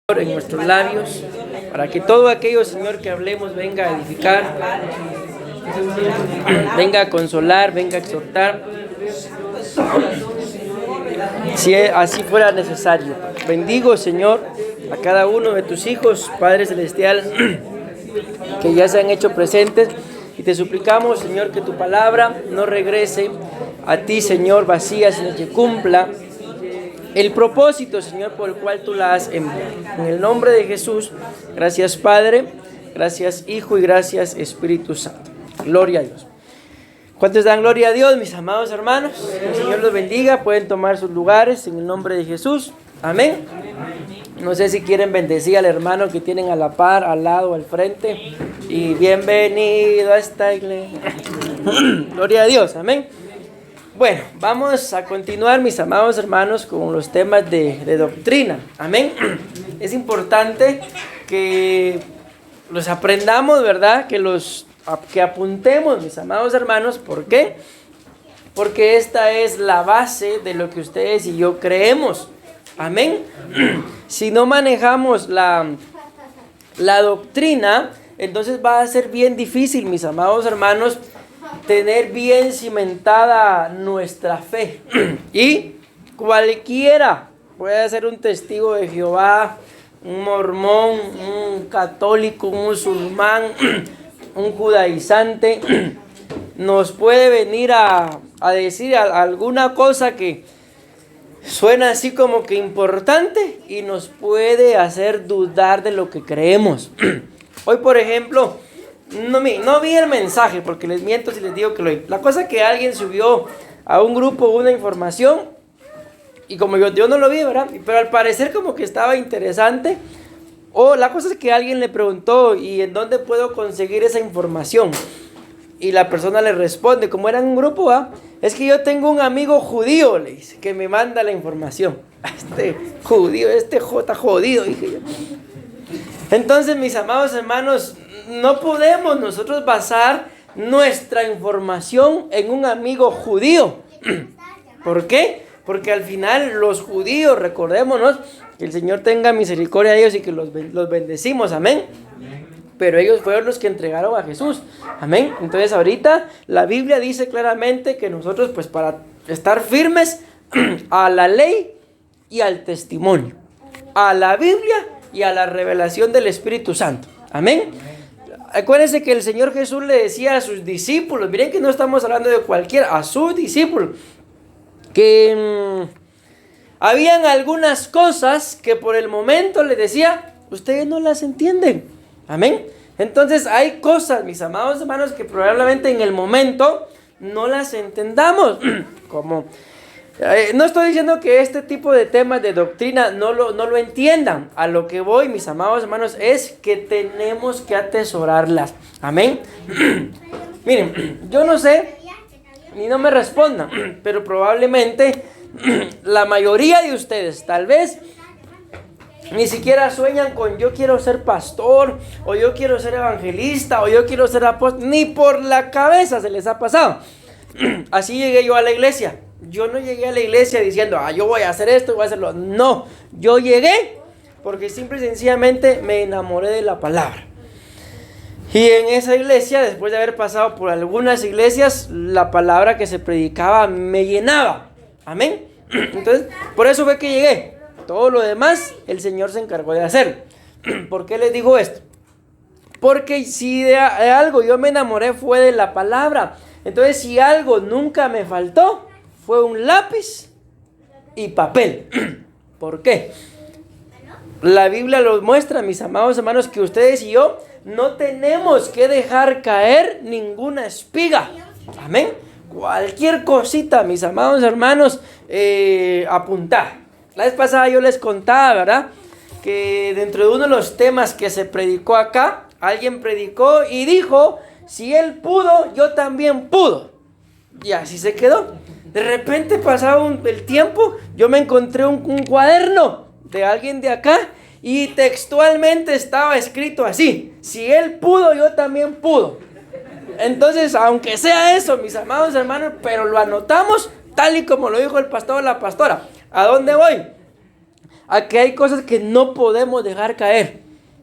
en nuestros labios, para que todo aquello, Señor, que hablemos venga a edificar, venga a consolar, venga a exhortar, si así fuera necesario. Bendigo, Señor, a cada uno de tus hijos, Padre Celestial, que ya se han hecho presentes, y te suplicamos, Señor, que tu palabra no regrese a ti, Señor, vacía, sino que cumpla el propósito, Señor, por el cual tú la has enviado. En el nombre de Jesús, gracias Padre, gracias Hijo y gracias Espíritu Santo. Gloria a Dios. ¿Cuántos dan gloria a Dios, mis amados hermanos? Que el Señor los bendiga. Pueden tomar sus lugares en el nombre de Jesús. Amén. No sé si quieren bendecir al hermano que tienen a la par, al lado, al frente. Y bienvenido a esta iglesia. Gloria a Dios. Amén. Bueno, vamos a continuar, mis amados hermanos, con los temas de doctrina. Amén. Es importante que los aprendamos, ¿verdad? Que apuntemos, mis amados hermanos. ¿Por qué? Porque esta es la base de lo que ustedes y yo creemos. Amén. Si no manejamos la doctrina, entonces va a ser bien difícil, mis amados hermanos, tener bien cimentada nuestra fe. Y cualquiera puede ser un testigo de Jehová, un mormón, un católico, un musulmán, un judaizante, nos puede venir a decir alguna cosa que suena así como que importante y nos puede hacer dudar de lo que creemos. Hoy, por ejemplo, no vi el mensaje, porque les miento si les digo que lo vi. La cosa es que alguien subió a un grupo una información, y como yo no lo vi, ¿verdad? Pero al parecer como que estaba interesante. O la cosa es que alguien le preguntó, ¿y en dónde puedo conseguir esa información? Y la persona le responde, como era en un grupo, es que yo tengo un amigo judío, le dice, que me manda la información. Este judío, J jodido, dije yo. Entonces, mis amados hermanos, no podemos nosotros basar nuestra información en un amigo judío. ¿Por qué? Porque al final los judíos, recordémonos, que el Señor tenga misericordia de ellos y que los bendecimos, amén. Pero ellos fueron los que entregaron a Jesús, amén. Entonces ahorita la Biblia dice claramente que nosotros, pues, para estar firmes a la ley y al testimonio, a la Biblia y a la revelación del Espíritu Santo, amén. Acuérdense que el Señor Jesús le decía a sus discípulos, miren que no estamos hablando de cualquiera, a sus discípulos, que habían algunas cosas que por el momento les decía, ustedes no las entienden, amén. Entonces hay cosas, mis amados hermanos, que probablemente en el momento no las entendamos, como no estoy diciendo que este tipo de temas de doctrina no lo entiendan. A lo que voy, mis amados hermanos, es que tenemos que atesorarlas. Amén. Miren, yo no sé, ni no me respondan, pero probablemente la mayoría de ustedes, tal vez, ni siquiera sueñan con yo quiero ser pastor, o yo quiero ser evangelista, o yo quiero ser apóstol. Ni por la cabeza se les ha pasado. Así llegué yo a la iglesia. Yo no llegué a la iglesia diciendo, yo voy a hacer esto, voy a hacerlo. No, yo llegué porque simple y sencillamente me enamoré de la palabra. Y en esa iglesia, después de haber pasado por algunas iglesias, la palabra que se predicaba me llenaba. Amén. Entonces, por eso fue que llegué. Todo lo demás, el Señor se encargó de hacer. ¿Por qué les digo esto? Porque si de algo yo me enamoré fue de la palabra. Entonces, si algo nunca me faltó, fue un lápiz y papel. ¿Por qué? La Biblia los muestra, mis amados hermanos, que ustedes y yo no tenemos que dejar caer ninguna espiga. Amén. Cualquier cosita, mis amados hermanos, apuntar. La vez pasada yo les contaba, ¿verdad? Que dentro de uno de los temas que se predicó acá, alguien predicó y dijo, si él pudo, yo también pudo. Y así se quedó. De repente pasaba el tiempo, yo me encontré un cuaderno de alguien de acá y textualmente estaba escrito así, si él pudo, yo también pudo. Entonces, aunque sea eso, mis amados hermanos, pero lo anotamos tal y como lo dijo el pastor o la pastora. ¿A dónde voy? a que hay cosas que no podemos dejar caer.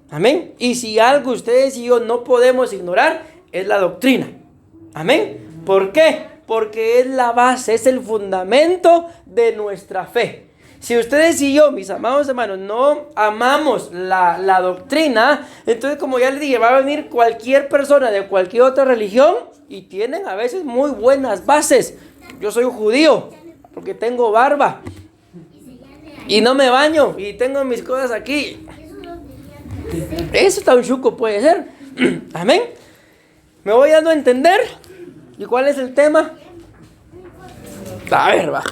Amén. Y si algo ustedes y yo no podemos ignorar, es la doctrina. Amén. ¿Por qué? Porque es la base, es el fundamento de nuestra fe. Si ustedes y yo, mis amados hermanos, no amamos la doctrina, entonces, como ya les dije, va a venir cualquier persona de cualquier otra religión y tienen a veces muy buenas bases. Yo soy un judío porque tengo barba y no me baño y tengo mis cosas aquí. Eso tan chuco puede ser. Amén. ¿Me voy dando a entender? ¿Y cuál es el tema? A ver, va.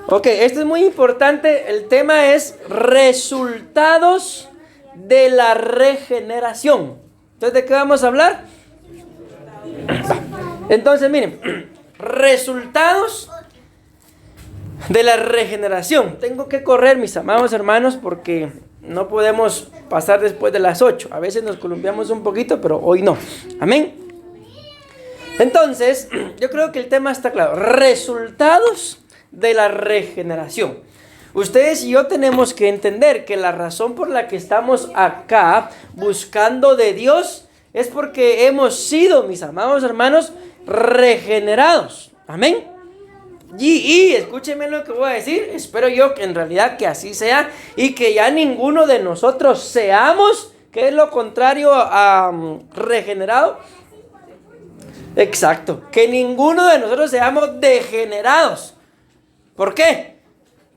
Ok, esto es muy importante. El tema es resultados de la regeneración. Entonces, ¿de qué vamos a hablar? Entonces, miren, resultados de la regeneración. Tengo que correr, mis amados hermanos, porque no podemos pasar después de las 8. A veces nos columpiamos un poquito, pero hoy no. Amén. Entonces, yo creo que el tema está claro. Resultados de la regeneración. Ustedes y yo tenemos que entender que la razón por la que estamos acá buscando de Dios es porque hemos sido, mis amados hermanos, regenerados. Amén. Y escúchenme lo que voy a decir. Espero yo que en realidad que así sea y que ya ninguno de nosotros seamos, que es lo contrario a regenerado. Exacto, que ninguno de nosotros seamos degenerados. ¿Por qué?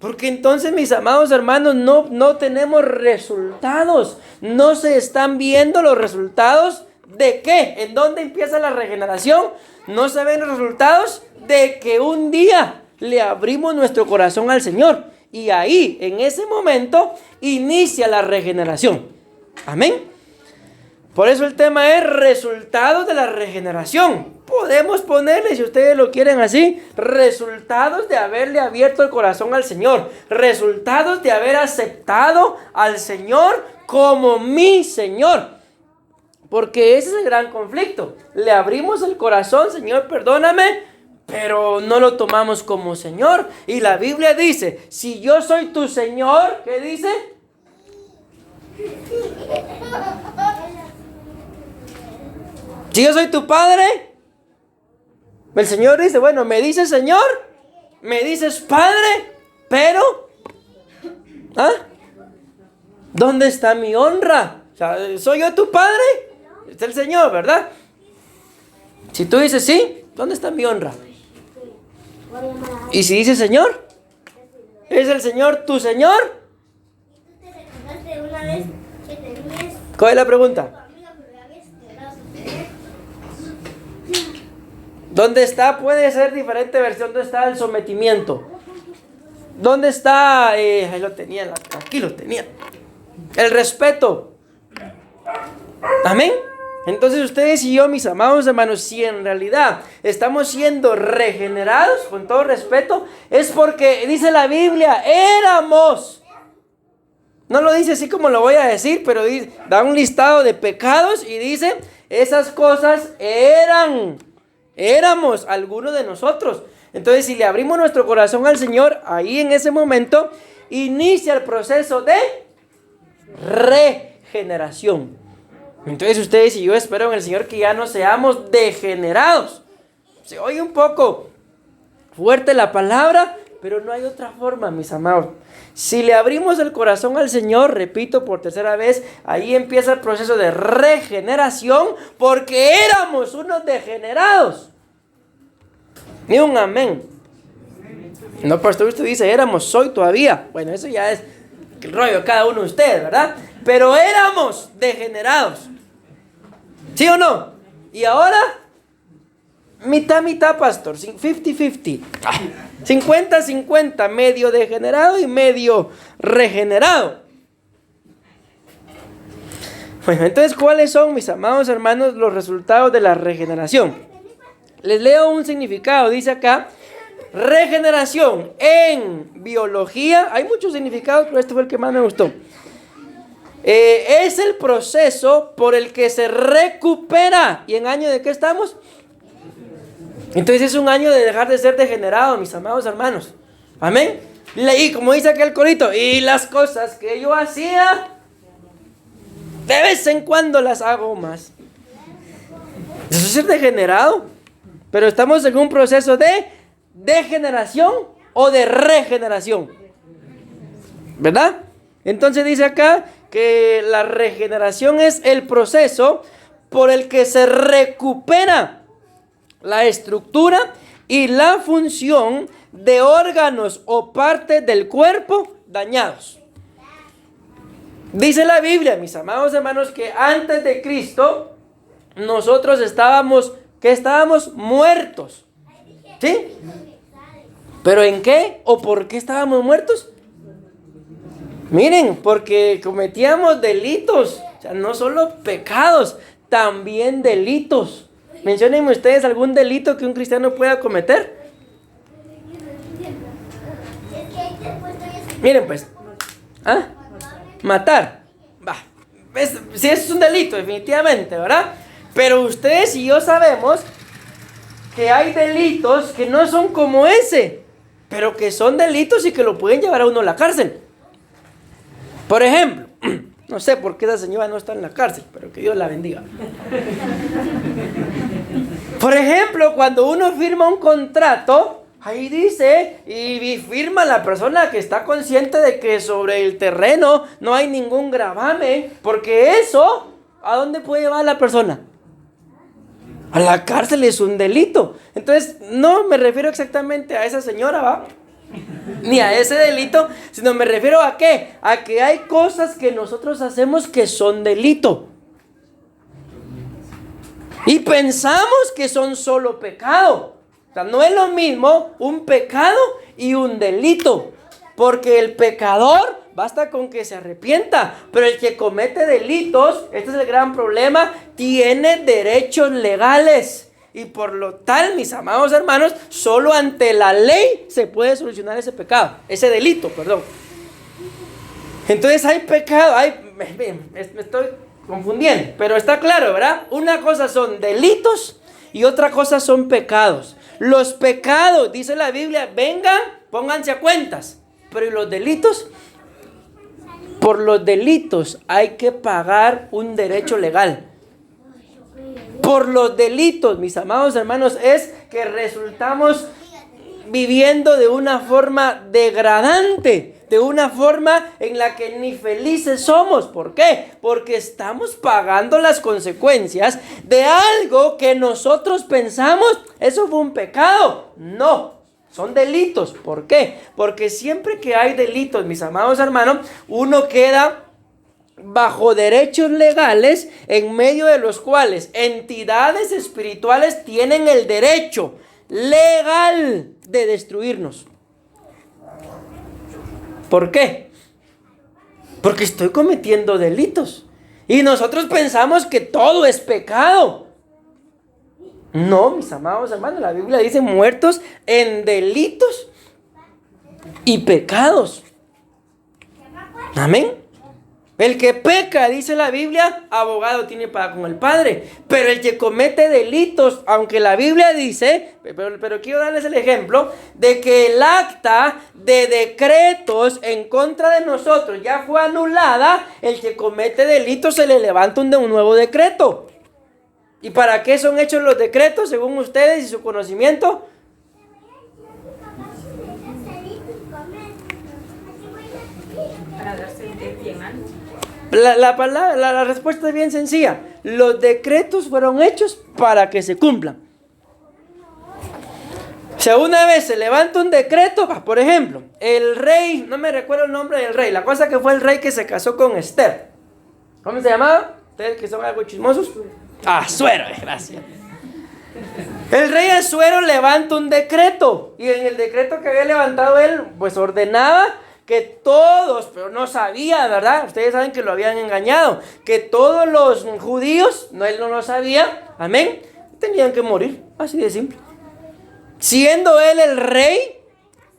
Porque entonces, mis amados hermanos, no tenemos resultados. No se están viendo los resultados de qué. ¿En dónde empieza la regeneración? No se ven los resultados de que un día le abrimos nuestro corazón al Señor. Y ahí, en ese momento, inicia la regeneración. Amén. Por eso el tema es resultados de la regeneración. Podemos ponerle, si ustedes lo quieren así, resultados de haberle abierto el corazón al Señor. Resultados de haber aceptado al Señor como mi Señor. Porque ese es el gran conflicto. Le abrimos el corazón, Señor, perdóname, pero no lo tomamos como Señor. Y la Biblia dice, si yo soy tu Señor, ¿qué dice? Si yo soy tu padre, el Señor dice, bueno, me dices Señor, me dices Padre, pero, ¿dónde está mi honra? O sea, ¿soy yo tu Padre? Es el Señor, ¿verdad? Si tú dices sí, ¿dónde está mi honra? Y si dices Señor, ¿es el Señor tu Señor? ¿Cuál es la pregunta? ¿Dónde está? Puede ser diferente versión. ¿Dónde está el sometimiento? ¿Dónde está? Ahí lo tenía, aquí lo tenía. El respeto. Amén. Entonces ustedes y yo, mis amados hermanos, si en realidad estamos siendo regenerados, con todo respeto, es porque dice la Biblia, éramos. No lo dice así como lo voy a decir, pero dice, da un listado de pecados y dice, esas cosas éramos algunos de nosotros. Entonces, si le abrimos nuestro corazón al Señor, ahí en ese momento inicia el proceso de regeneración. Entonces, ustedes y yo espero en el Señor que ya no seamos degenerados. Se oye un poco fuerte la palabra, pero no hay otra forma, mis amados. Si le abrimos el corazón al Señor, repito por tercera vez, ahí empieza el proceso de regeneración, porque éramos unos degenerados. Ni un amén. No, pastor, usted dice éramos, soy todavía. Bueno, eso ya es el rollo de cada uno de ustedes, ¿verdad? Pero éramos degenerados. ¿Sí o no? Y ahora, mitad, pastor, 50-50. 50-50, medio degenerado y medio regenerado. Bueno, entonces, ¿cuáles son, mis amados hermanos, los resultados de la regeneración? Les leo un significado, dice acá, regeneración en biología. Hay muchos significados, pero este fue el que más me gustó. Es el proceso por el que se recupera. ¿Y en año de qué estamos? Entonces es un año de dejar de ser degenerado, mis amados hermanos. Amén. Leí, como dice aquel corito, y las cosas que yo hacía, de vez en cuando las hago más. Eso es ser degenerado. Pero estamos en un proceso de degeneración o de regeneración, ¿verdad? Entonces dice acá que la regeneración es el proceso por el que se recupera la estructura y la función de órganos o partes del cuerpo dañados. Dice la Biblia, mis amados hermanos, que antes de Cristo nosotros estábamos muertos. ¿Sí? ¿Pero en qué o por qué estábamos muertos? Miren, porque cometíamos delitos, o sea, no solo pecados, también delitos. Menciónenme ustedes algún delito que un cristiano pueda cometer. Miren pues, matar, sí, es un delito definitivamente, ¿verdad? Pero ustedes y yo sabemos que hay delitos que no son como ese, pero que son delitos y que lo pueden llevar a uno a la cárcel. Por ejemplo, no sé por qué esa señora no está en la cárcel, pero que Dios la bendiga. Por ejemplo, cuando uno firma un contrato, ahí dice, y firma la persona que está consciente de que sobre el terreno no hay ningún gravamen, porque eso, ¿a dónde puede llevar a la persona? A la cárcel. Es un delito. Entonces, no me refiero exactamente a esa señora, ¿va? Ni a ese delito, sino me refiero a ¿qué? A que hay cosas que nosotros hacemos que son delito. Y pensamos que son solo pecado. O sea, no es lo mismo un pecado y un delito. Porque el pecador basta con que se arrepienta. Pero el que comete delitos, este es el gran problema, tiene derechos legales. Y por lo tal, mis amados hermanos, solo ante la ley se puede solucionar ese pecado, ese delito, perdón. Entonces hay pecado, me estoy confundiendo, pero está claro, ¿verdad? Una cosa son delitos y otra cosa son pecados. Los pecados, dice la Biblia, vengan, pónganse a cuentas. Pero ¿y los delitos? Por los delitos hay que pagar un derecho legal. Por los delitos, mis amados hermanos, es que resultamos viviendo de una forma degradante, de una forma en la que ni felices somos. ¿Por qué? Porque estamos pagando las consecuencias de algo que nosotros pensamos, eso fue un pecado. No, son delitos. ¿Por qué? Porque siempre que hay delitos, mis amados hermanos, uno queda bajo derechos legales en medio de los cuales entidades espirituales tienen el derecho legal de destruirnos. ¿Por qué? Porque estoy cometiendo delitos y nosotros pensamos que todo es pecado. No, mis amados hermanos, la Biblia dice muertos en delitos y pecados. Amén. El que peca, dice la Biblia, abogado tiene para con el Padre. Pero el que comete delitos, aunque la Biblia dice, pero quiero darles el ejemplo de que el acta de decretos en contra de nosotros ya fue anulada. El que comete delitos se le levanta un nuevo decreto. ¿Y para qué son hechos los decretos según ustedes y su conocimiento? Para darse bien alto. La respuesta es bien sencilla. Los decretos fueron hechos para que se cumplan. Si una vez se levanta un decreto, por ejemplo, el rey, no me recuerdo el nombre del rey, la cosa que fue el rey que se casó con Esther. ¿Cómo se llamaba? Ustedes que son algo chismosos. Asuero, gracias. El rey Asuero levanta un decreto. Y en el decreto que había levantado él, pues ordenaba que todos, pero no sabía, ¿verdad? Ustedes saben que lo habían engañado. Que todos los judíos, no, él no lo sabía, amén, tenían que morir, así de simple. Siendo él el rey,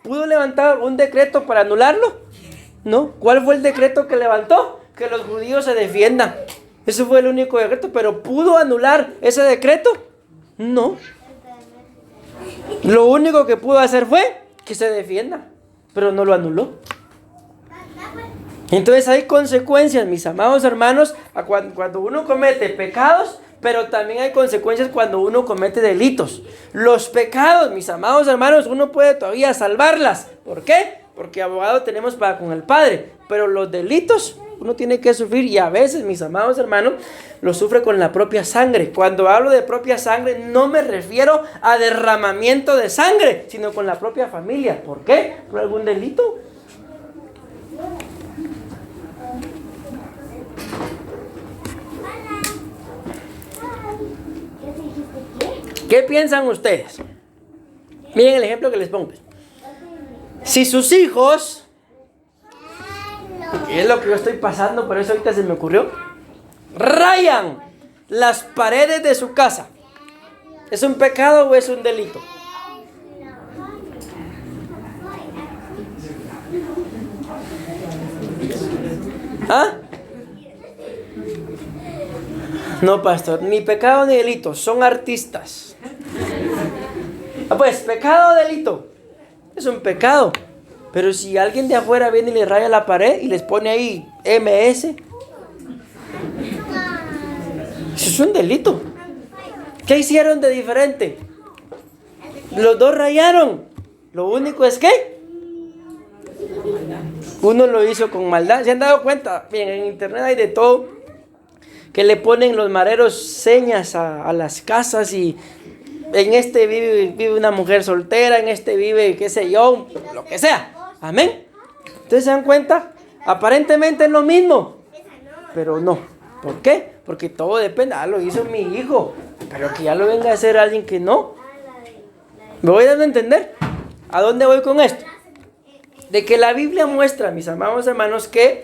¿pudo levantar un decreto para anularlo? No. ¿Cuál fue el decreto que levantó? Que los judíos se defiendan. Ese fue el único decreto, pero ¿pudo anular ese decreto? No. Lo único que pudo hacer fue que se defienda. pero no lo anuló. Entonces hay consecuencias, mis amados hermanos, cuando uno comete pecados, pero también hay consecuencias cuando uno comete delitos. Los pecados, mis amados hermanos, uno puede todavía salvarlas. ¿Por qué? Porque abogado tenemos para con el Padre. Pero los delitos uno tiene que sufrir, y a veces, mis amados hermanos, lo sufre con la propia sangre. Cuando hablo de propia sangre, no me refiero a derramamiento de sangre, sino con la propia familia. ¿Por qué? ¿Por algún delito? ¿Qué piensan ustedes? Miren el ejemplo que les pongo. Si sus hijos, es lo que yo estoy pasando, por eso ahorita se me ocurrió, rayan las paredes de su casa, ¿es un pecado o es un delito? ¿Ah? No, pastor, ni pecado ni delito, son artistas. Pues, pecado o delito, es un pecado. Pero si alguien de afuera viene y le raya la pared y les pone ahí MS, eso es un delito. ¿Qué hicieron de diferente? Los dos rayaron. Lo único es que uno lo hizo con maldad. ¿Se han dado cuenta? Bien, en internet hay de todo, que le ponen los mareros señas a las casas, y en este vive una mujer soltera, en este vive, qué sé yo, lo que sea. Amén. Entonces se dan cuenta, aparentemente es lo mismo, pero no. ¿Por qué? Porque todo depende. Lo hizo mi hijo, pero que ya lo venga a hacer alguien que no. ¿Me voy dando a entender? ¿A dónde voy con esto? De que la Biblia muestra, mis amados hermanos, que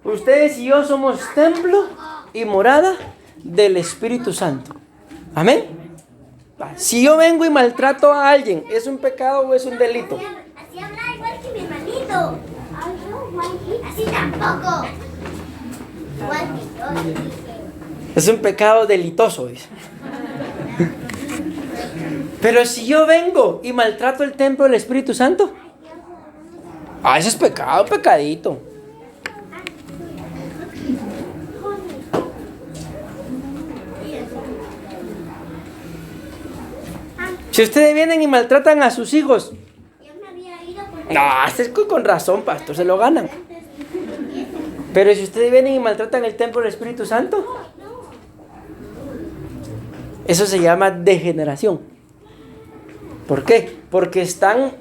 ustedes y yo somos templo y morada del Espíritu Santo. Amén. Si yo vengo y maltrato a alguien, ¿es un pecado o es un delito? Así habla igual que mi hermanito. Así tampoco. Igual que yo. Es un pecado delitoso, dice. Pero si yo vengo y maltrato el templo del Espíritu Santo, eso es pecado, pecadito. Si ustedes vienen y maltratan a sus hijos, es con razón, pastor, se lo ganan. Pero si ustedes vienen y maltratan el templo del Espíritu Santo, eso se llama degeneración. ¿Por qué? Porque están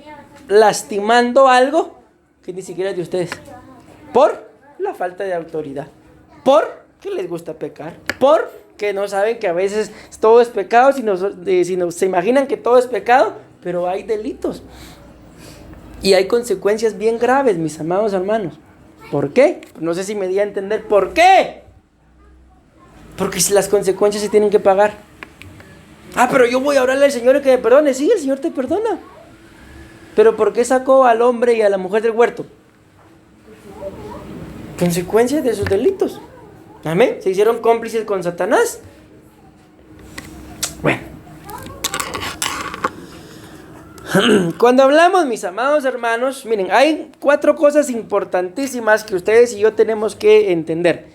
lastimando algo que ni siquiera es de ustedes, por la falta de autoridad, por que les gusta pecar, por que no saben que a veces todo es pecado, sino se imaginan que todo es pecado, pero hay delitos y hay consecuencias bien graves, mis amados hermanos. ¿Por qué? No sé si me di a entender. ¿Por qué? Porque las consecuencias se tienen que pagar. Pero yo voy a orarle al Señor y que me perdone. Sí, el Señor te perdona. Pero ¿por qué sacó al hombre y a la mujer del huerto? Consecuencias de sus delitos. Amén. Se hicieron cómplices con Satanás. Bueno. Cuando hablamos, mis amados hermanos, miren, hay 4 cosas importantísimas que ustedes y yo tenemos que entender.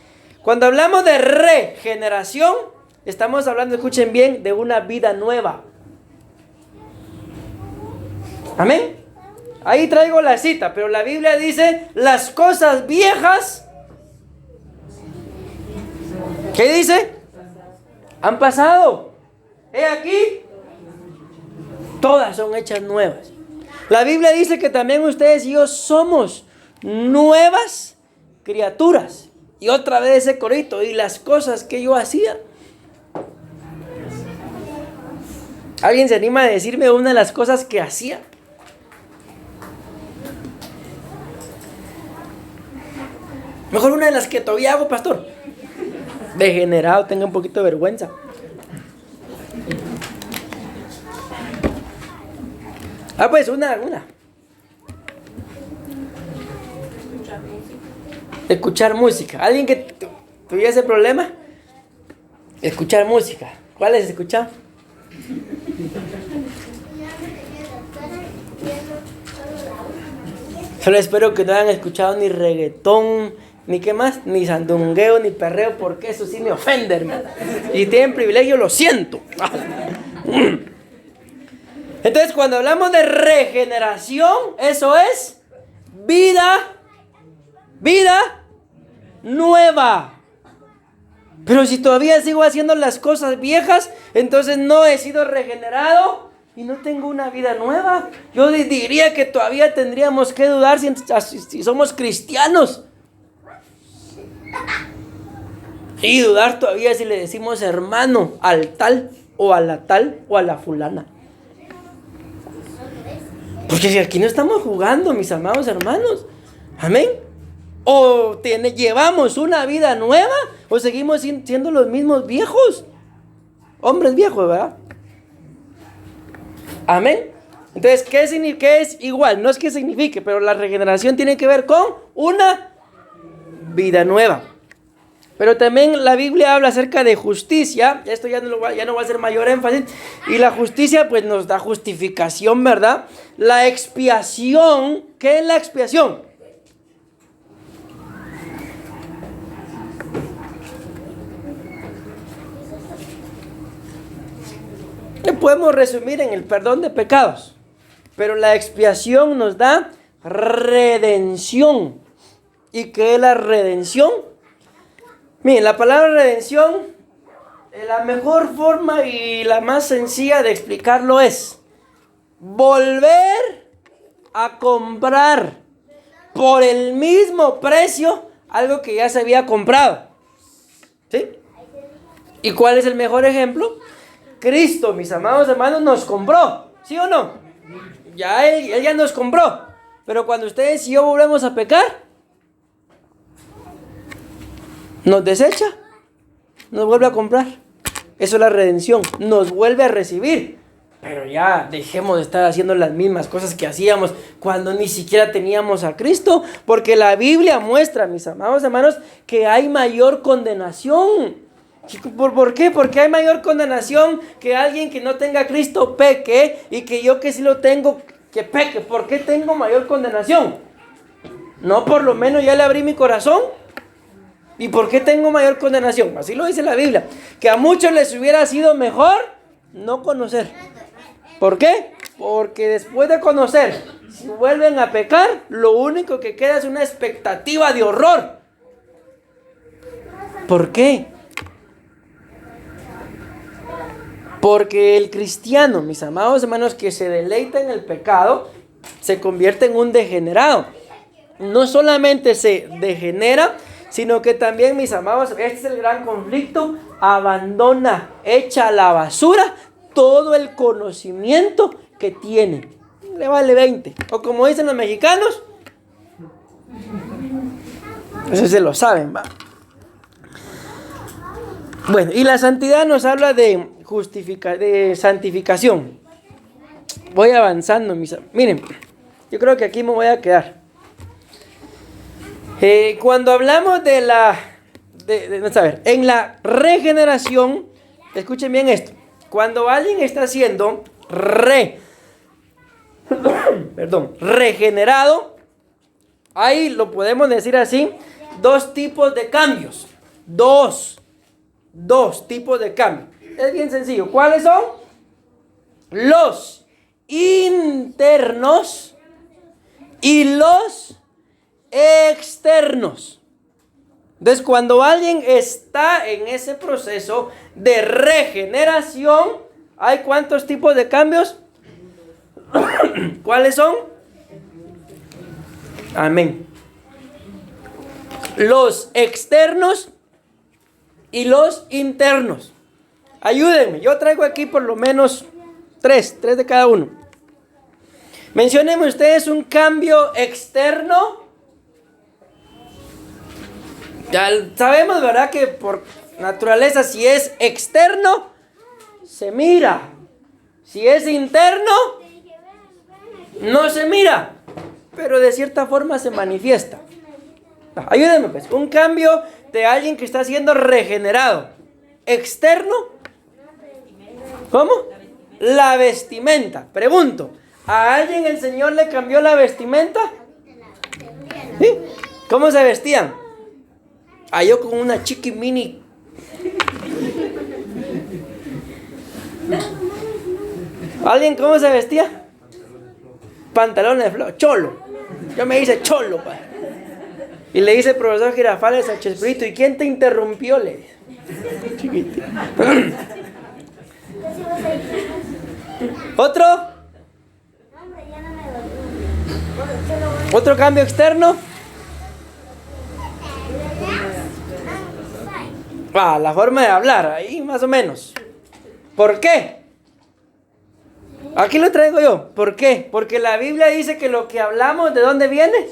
Cuando hablamos de regeneración, estamos hablando, escuchen bien, de una vida nueva. Amén. Ahí traigo la cita, pero la Biblia dice, las cosas viejas, ¿qué dice? Han pasado. He aquí, todas son hechas nuevas. La Biblia dice que también ustedes y yo somos nuevas criaturas. Y otra vez ese corito, y las cosas que yo hacía. ¿Alguien se anima a decirme una de las cosas que hacía? Mejor una de las que todavía hago, pastor. Degenerado, tenga un poquito de vergüenza. Pues una. Escuchar música. ¿Alguien que tuviera ese problema? Escuchar música. ¿Cuál es escuchar? Solo espero que no hayan escuchado ni reggaetón, ni qué más, ni sandungueo, ni perreo, porque eso sí me ofende, hermano. Y tienen privilegio, lo siento. Entonces, cuando hablamos de regeneración, eso es vida nueva. Pero si todavía sigo haciendo las cosas viejas, entonces no he sido regenerado y no tengo una vida nueva. Yo diría que todavía tendríamos que dudar si somos cristianos. Y dudar todavía si le decimos hermano al tal o a la tal o a la fulana. Porque si aquí no estamos jugando, mis amados hermanos. Amén. O llevamos una vida nueva o seguimos siendo los mismos viejos. Hombres viejos, ¿verdad? Amén. Entonces, ¿qué es igual? No es que signifique, pero la regeneración tiene que ver con una vida nueva. Pero también la Biblia habla acerca de justicia. Esto ya no va a ser mayor énfasis. Y la justicia pues nos da justificación, ¿verdad? La expiación. ¿Qué es la expiación? Que podemos resumir en el perdón de pecados. Pero la expiación nos da redención. ¿Y qué es la redención? Miren, la palabra redención, la mejor forma y la más sencilla de explicarlo es volver a comprar por el mismo precio algo que ya se había comprado. ¿Sí? ¿Y cuál es el mejor ejemplo? Cristo, mis amados hermanos, nos compró. ¿Sí o no? Ya Él ya nos compró. Pero cuando ustedes y yo volvemos a pecar, nos desecha, nos vuelve a comprar. Eso es la redención, nos vuelve a recibir. Pero ya dejemos de estar haciendo las mismas cosas que hacíamos cuando ni siquiera teníamos a Cristo. Porque la Biblia muestra, mis amados hermanos, que hay mayor condenación. ¿Por qué? Porque hay mayor condenación que alguien que no tenga a Cristo peque y que yo que sí lo tengo que peque. ¿Por qué tengo mayor condenación? No, por lo menos ya le abrí mi corazón. ¿Y por qué tengo mayor condenación? Así lo dice la Biblia. Que a muchos les hubiera sido mejor no conocer. ¿Por qué? Porque después de conocer, si vuelven a pecar, lo único que queda es una expectativa de horror. ¿Por qué? Porque el cristiano, mis amados hermanos, que se deleita en el pecado, se convierte en un degenerado. No solamente se degenera, sino que también, mis amados, este es el gran conflicto, abandona, echa a la basura todo el conocimiento que tiene. Le vale 20. O como dicen los mexicanos, eso se lo saben, va. Bueno, y la santidad nos habla de santificación. Voy avanzando, mis amigos. Miren, yo creo que aquí me voy a quedar. Cuando hablamos de en la regeneración, escuchen bien esto. Cuando alguien está siendo regenerado, ahí lo podemos decir así, dos tipos de cambios. Dos tipos de cambios. Es bien sencillo. ¿Cuáles son? Los internos y los externos. Entonces, cuando alguien está en ese proceso de regeneración, ¿hay cuántos tipos de cambios? ¿Cuáles son? Amén. Los externos y los internos. Ayúdenme, yo traigo aquí por lo menos tres de cada uno. Menciónenme ustedes un cambio externo. Ya sabemos, ¿verdad? Que por naturaleza, si es externo, se mira. Si es interno, no se mira, pero de cierta forma se manifiesta. Ayúdenme pues, un cambio de alguien que está siendo regenerado. Externo. ¿Cómo? La vestimenta. Pregunto, ¿a alguien el Señor le cambió la vestimenta? ¿Sí? ¿Cómo se vestían? Yo con una chiqui mini. ¿Alguien cómo se vestía? Pantalones de flor, cholo. Yo me hice cholo, pa. Y le dice el profesor Girafales a Chespirito, ¿y quién te interrumpió? Le dice. Chiquitito. ¿Otro? ¿Otro cambio externo? La forma de hablar, ahí más o menos. ¿Por qué? Aquí lo traigo yo. ¿Por qué? Porque la Biblia dice que lo que hablamos, ¿de dónde viene?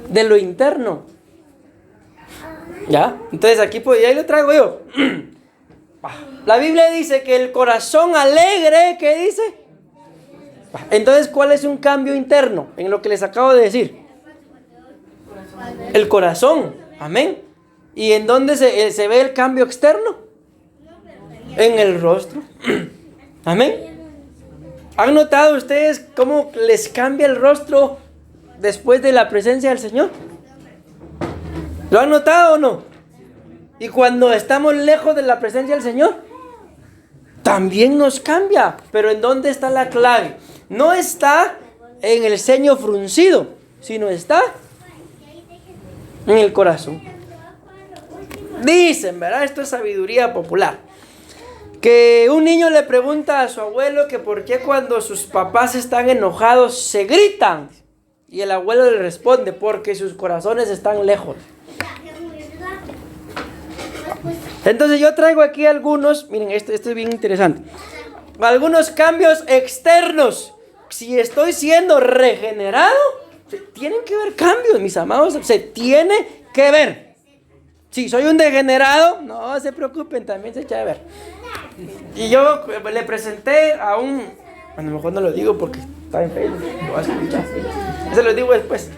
De lo interno. ¿Ya? Entonces aquí pues, ahí lo traigo yo. La Biblia dice que el corazón alegre, ¿qué dice? Entonces, ¿cuál es un cambio interno en lo que les acabo de decir? El corazón. Amén. ¿Y en dónde se ve el cambio externo? En el rostro. Amén. ¿Han notado ustedes cómo les cambia el rostro después de la presencia del Señor? ¿Lo han notado o no? Y cuando estamos lejos de la presencia del Señor, también nos cambia. Pero ¿en dónde está la clave? No está en el ceño fruncido, sino está en el corazón. Dicen, ¿verdad? Esto es sabiduría popular. Que un niño le pregunta a su abuelo que por qué cuando sus papás están enojados se gritan. Y el abuelo le responde, porque sus corazones están lejos. Entonces yo traigo aquí algunos, miren, esto es bien interesante. Algunos cambios externos. Si estoy siendo regenerado, tienen que ver cambios, mis amados. Se tiene que ver. Si soy un degenerado, no se preocupen, también se echa de ver. Y yo le presenté a un... Bueno, a lo mejor no lo digo porque está en Facebook, lo vas a escuchar. Eso lo digo después.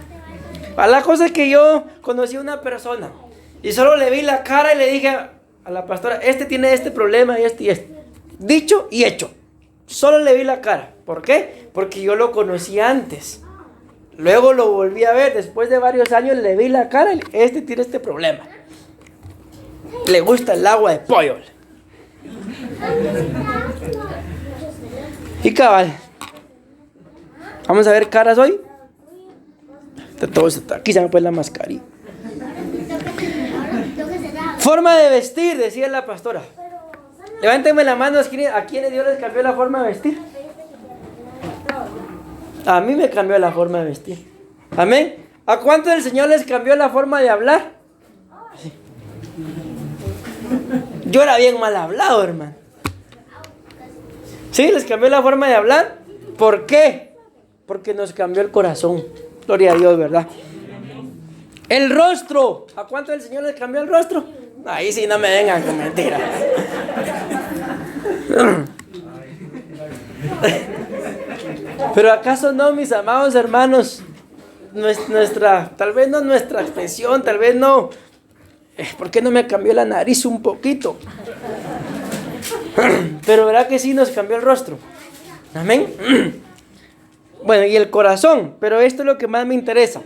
La cosa es que yo conocí a una persona y solo le vi la cara y le dije a la pastora, este tiene este problema y este. Dicho y hecho. Solo le vi la cara. ¿Por qué? Porque yo lo conocí antes. Luego lo volví a ver, después de varios años le vi la cara y este tiene este problema. Le gusta el agua de pollo. Y cabal, vamos a ver caras hoy. Aquí se me pone la mascarilla. Forma de vestir, decía la pastora. Levántenme la mano a quienes Dios les cambió la forma de vestir. A mí me cambió la forma de vestir. Amén. ¿A cuántos el Señor les cambió la forma de hablar? Sí. Yo era bien mal hablado, hermano. ¿Sí? ¿Les cambió la forma de hablar? ¿Por qué? Porque nos cambió el corazón. Gloria a Dios, ¿verdad? El rostro. ¿A cuánto el Señor les cambió el rostro? Ahí sí no me vengan con mentiras. Pero ¿acaso no, mis amados hermanos? Tal vez no nuestra expresión, tal vez no. ¿Por qué no me cambió la nariz un poquito? Pero ¿verdad que sí nos cambió el rostro? Amén. Bueno, y el corazón, pero esto es lo que más me interesa.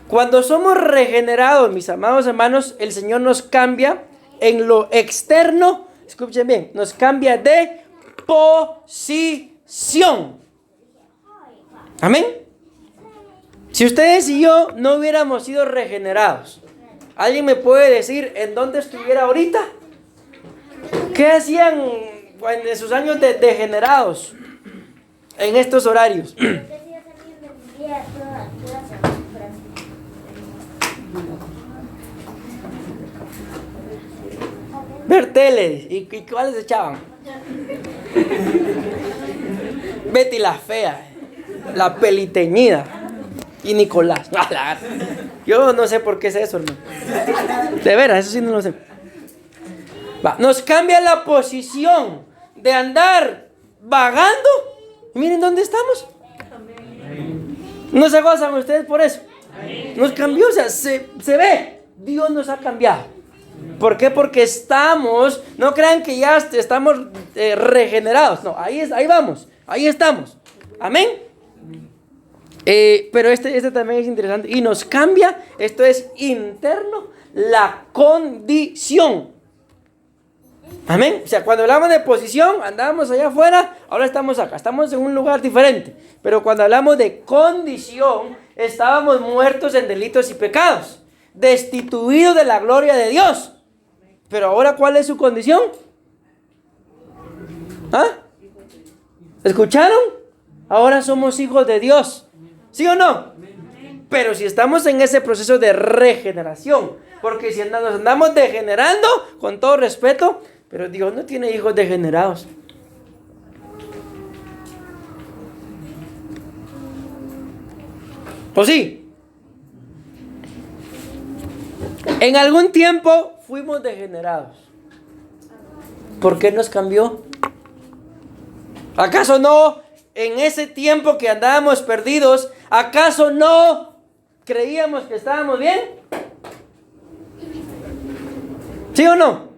Cuando somos regenerados, mis amados hermanos, el Señor nos cambia en lo externo. Escuchen bien, nos cambia de posición. Amén. Si ustedes y yo no hubiéramos sido regenerados, ¿alguien me puede decir en dónde estuviera ahorita? ¿Qué hacían en sus años de degenerados en estos horarios? Ver tele. ¿Y cuáles echaban? Betty la Fea, La Peliteñida y Nicolás. Yo no sé por qué es eso, hermano. De veras, eso sí no lo sé. Nos cambia la posición de andar vagando. Miren dónde estamos. ¿No se gozan ustedes por eso? Nos cambió, o sea, se ve. Dios nos ha cambiado. ¿Por qué? Porque estamos, no crean que ya estamos regenerados. No, ahí vamos, ahí estamos. Amén. Pero este también es interesante. Y nos cambia, esto es interno, la condición. Amén. O sea, cuando hablamos de posición, andábamos allá afuera, ahora estamos acá, estamos en un lugar diferente. Pero cuando hablamos de condición, estábamos muertos en delitos y pecados, destituidos de la gloria de Dios. Pero ahora, ¿cuál es su condición? ¿Ah? ¿Escucharon? Ahora somos hijos de Dios. ¿Sí o no? Pero si estamos en ese proceso de regeneración, porque si nos andamos degenerando, con todo respeto, pero Dios no tiene hijos degenerados. ¿O sí? En algún tiempo fuimos degenerados. ¿Por qué nos cambió? ¿Acaso no en ese tiempo que andábamos perdidos, acaso no creíamos que estábamos bien? ¿Sí o no?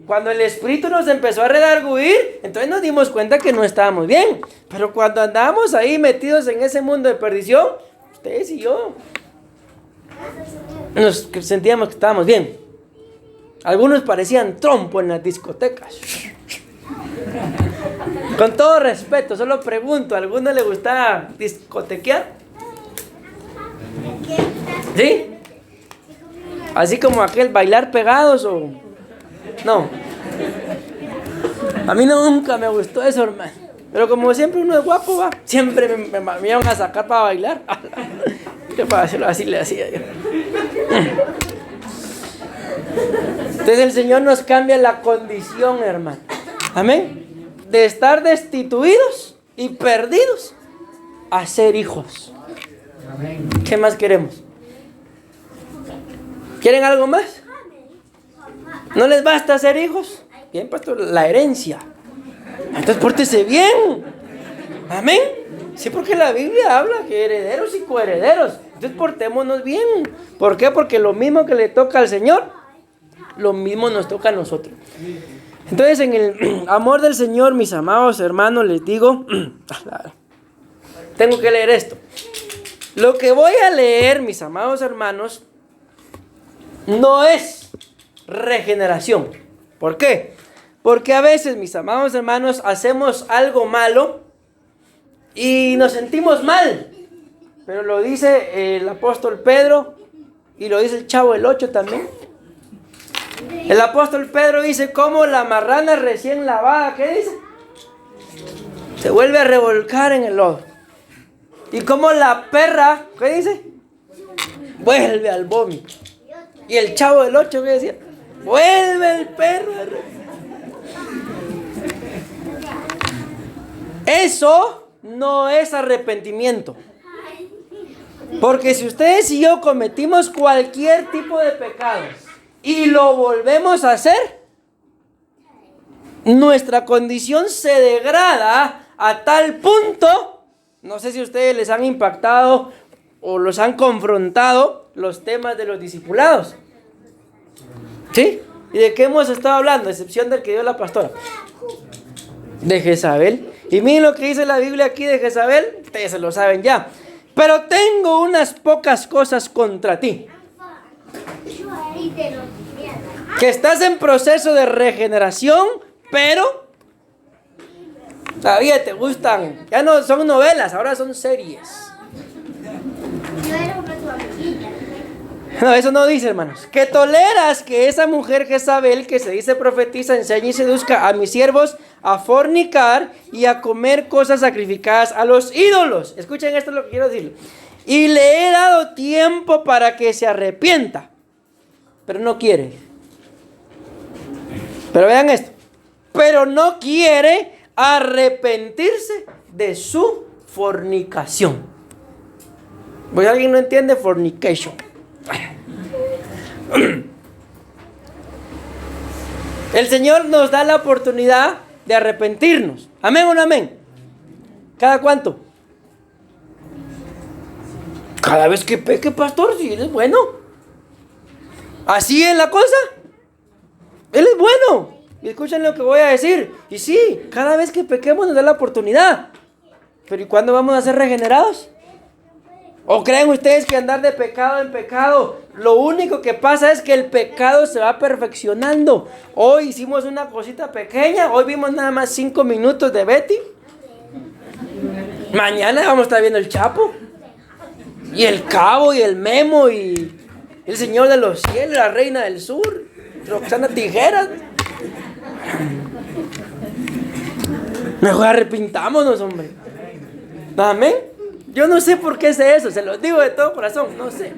Cuando el Espíritu nos empezó a redarguir, entonces nos dimos cuenta que no estábamos bien. Pero cuando andábamos ahí metidos en ese mundo de perdición, ustedes y yo nos sentíamos que estábamos bien. Algunos parecían trompo en las discotecas. Con todo respeto, solo pregunto, ¿a alguno le gustaba discotequear? ¿Sí? Así como aquel bailar pegados o... No. A mí nunca me gustó eso, hermano. Pero como siempre uno es guapo, va. Siempre me iban a sacar para bailar. Yo para hacerlo así le hacía yo. Entonces el Señor nos cambia la condición, hermano. Amén. De estar destituidos y perdidos a ser hijos. Amén. ¿Qué más queremos? ¿Quieren algo más? ¿No les basta ser hijos? Bien, pastor, la herencia. Entonces pórtese bien. Amén. Sí, porque la Biblia habla que herederos y coherederos. Entonces portémonos bien. ¿Por qué? Porque lo mismo que le toca al Señor, lo mismo nos toca a nosotros. Entonces, en el amor del Señor, mis amados hermanos, les digo, tengo que leer esto. Lo que voy a leer, mis amados hermanos, no es regeneración. ¿Por qué? Porque a veces, mis amados hermanos, hacemos algo malo y nos sentimos mal. Pero lo dice el apóstol Pedro y lo dice el Chavo del 8 también. El apóstol Pedro dice, como la marrana recién lavada, ¿qué dice? Se vuelve a revolcar en el lodo. Y como la perra, ¿qué dice? Vuelve al vómito. Y el Chavo del 8, ¿qué decía? Vuelve el perro. Eso no es arrepentimiento. Porque si ustedes y yo cometimos cualquier tipo de pecados y lo volvemos a hacer, nuestra condición se degrada a tal punto, no sé si ustedes les han impactado o los han confrontado los temas de los discipulados. ¿Sí? ¿Y de qué hemos estado hablando? A excepción del que dio la pastora. De Jezabel. Y miren lo que dice la Biblia aquí de Jezabel. Ustedes se lo saben ya. Pero tengo unas pocas cosas contra ti. Que estás en proceso de regeneración, pero todavía te gustan. Ya no son novelas, ahora son series. No, eso no dice, hermanos. Que toleras que esa mujer Jezabel, que se dice profetiza, enseñe y seduzca a mis siervos a fornicar y a comer cosas sacrificadas a los ídolos. Escuchen esto, es lo que quiero decir. Y le he dado tiempo para que se arrepienta, pero no quiere. Pero vean esto. Pero no quiere arrepentirse de su fornicación. Pues alguien no entiende fornication. El Señor nos da la oportunidad de arrepentirnos. ¿Amén o no amén? ¿Cada cuánto? Cada vez que peque, pastor, si Él es bueno. Así es la cosa. Él es bueno. Y escuchen lo que voy a decir. Y sí, cada vez que pequemos nos da la oportunidad. Pero ¿y cuándo vamos a ser regenerados? ¿O creen ustedes que andar de pecado en pecado, lo único que pasa es que el pecado se va perfeccionando? Hoy hicimos una cosita pequeña, hoy vimos nada más 5 minutos de Betty. Mañana vamos a estar viendo el Chapo, y el Cabo, y el Memo, y el Señor de los Cielos, la Reina del Sur, Roxana Tijeras. Mejor arrepintámonos, hombre. Amén. Yo no sé por qué sé eso, se los digo de todo corazón, no sé.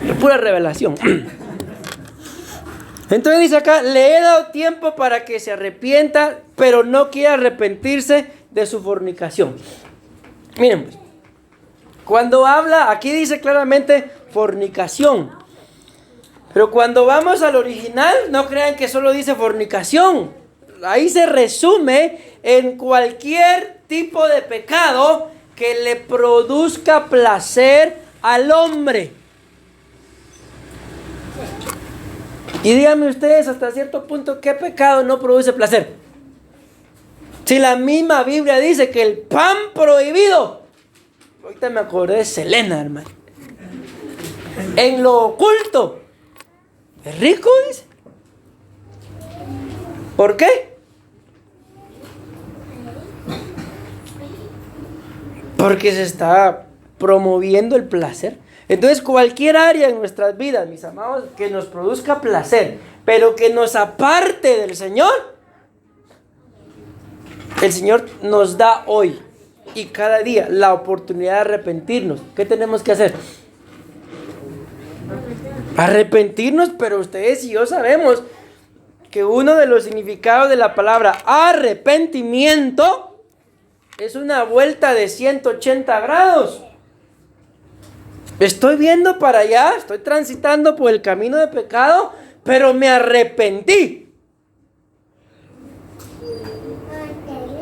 Es pura revelación. Entonces dice acá, le he dado tiempo para que se arrepienta, pero no quiere arrepentirse de su fornicación. Miren, pues, cuando habla, aquí dice claramente fornicación. Pero cuando vamos al original, no crean que solo dice fornicación. Ahí se resume en cualquier tipo de pecado que le produzca placer al hombre. Y díganme ustedes hasta cierto punto qué pecado no produce placer. Si la misma Biblia dice que el pan prohibido, ahorita me acordé de Selena, hermano, en lo oculto, ¿es rico? Dice. ¿Por qué? Porque se está promoviendo el placer. Entonces cualquier área en nuestras vidas, mis amados, que nos produzca placer, pero que nos aparte del Señor, el Señor nos da hoy y cada día la oportunidad de arrepentirnos. ¿Qué tenemos que hacer? Arrepentirnos, pero ustedes y yo sabemos que uno de los significados de la palabra arrepentimiento es una vuelta de 180 grados. Estoy viendo para allá, estoy transitando por el camino de pecado, pero me arrepentí.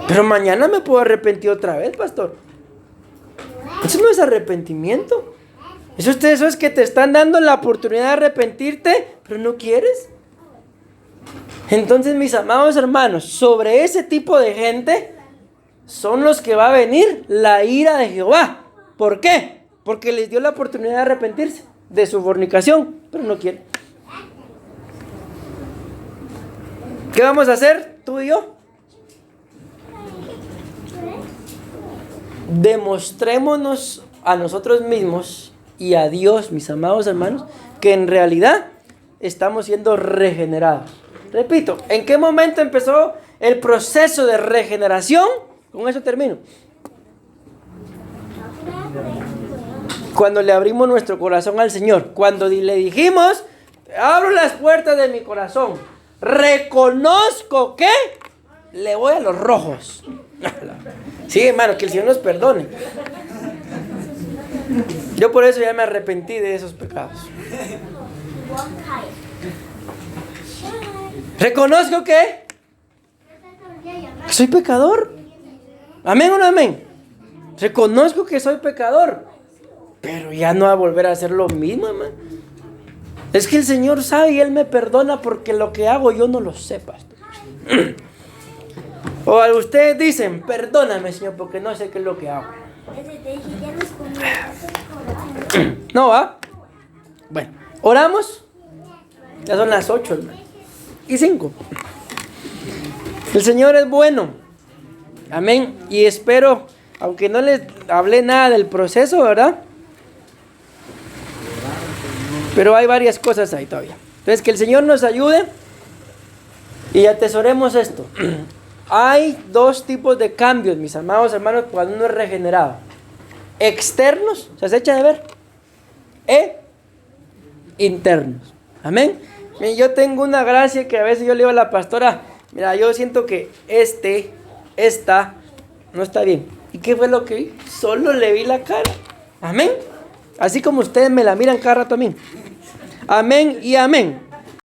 Pero mañana me puedo arrepentir otra vez, pastor. Eso no es arrepentimiento. Eso es que te están dando la oportunidad de arrepentirte, pero no quieres. Entonces, mis amados hermanos, sobre ese tipo de gente son los que va a venir la ira de Jehová. ¿Por qué? Porque les dio la oportunidad de arrepentirse de su fornicación, pero no quieren. ¿Qué vamos a hacer tú y yo? Demostrémonos a nosotros mismos y a Dios, mis amados hermanos, que en realidad estamos siendo regenerados. Repito, ¿en qué momento empezó el proceso de regeneración? Con eso termino. Cuando le abrimos nuestro corazón al Señor, cuando le dijimos, abro las puertas de mi corazón, reconozco que le voy a los rojos. Sí, hermano, que el Señor nos perdone. Yo por eso ya me arrepentí de esos pecados. Reconozco que soy pecador. ¿Amén o no amén? Reconozco que soy pecador, pero ya no va a volver a hacer lo mismo, hermano. Es que el Señor sabe y Él me perdona porque lo que hago yo no lo sé, pastor. O ustedes dicen, perdóname, Señor, porque no sé qué es lo que hago. ¿No va? Bueno, oramos. Ya son las 8, hermano. Y 5. El Señor es bueno. Amén. Y espero, aunque no les hablé nada del proceso, ¿verdad? Pero hay varias cosas ahí todavía. Entonces, que el Señor nos ayude y atesoremos esto. Hay dos tipos de cambios, mis amados hermanos, cuando uno es regenerado. Externos, se echa de ver, e internos. Amén. Yo tengo una gracia que a veces yo le digo a la pastora, mira, yo siento que esta no está bien. ¿Y qué fue lo que vi? Solo le vi la cara. Amén. Así como ustedes me la miran cada rato a mí. Amén y amén.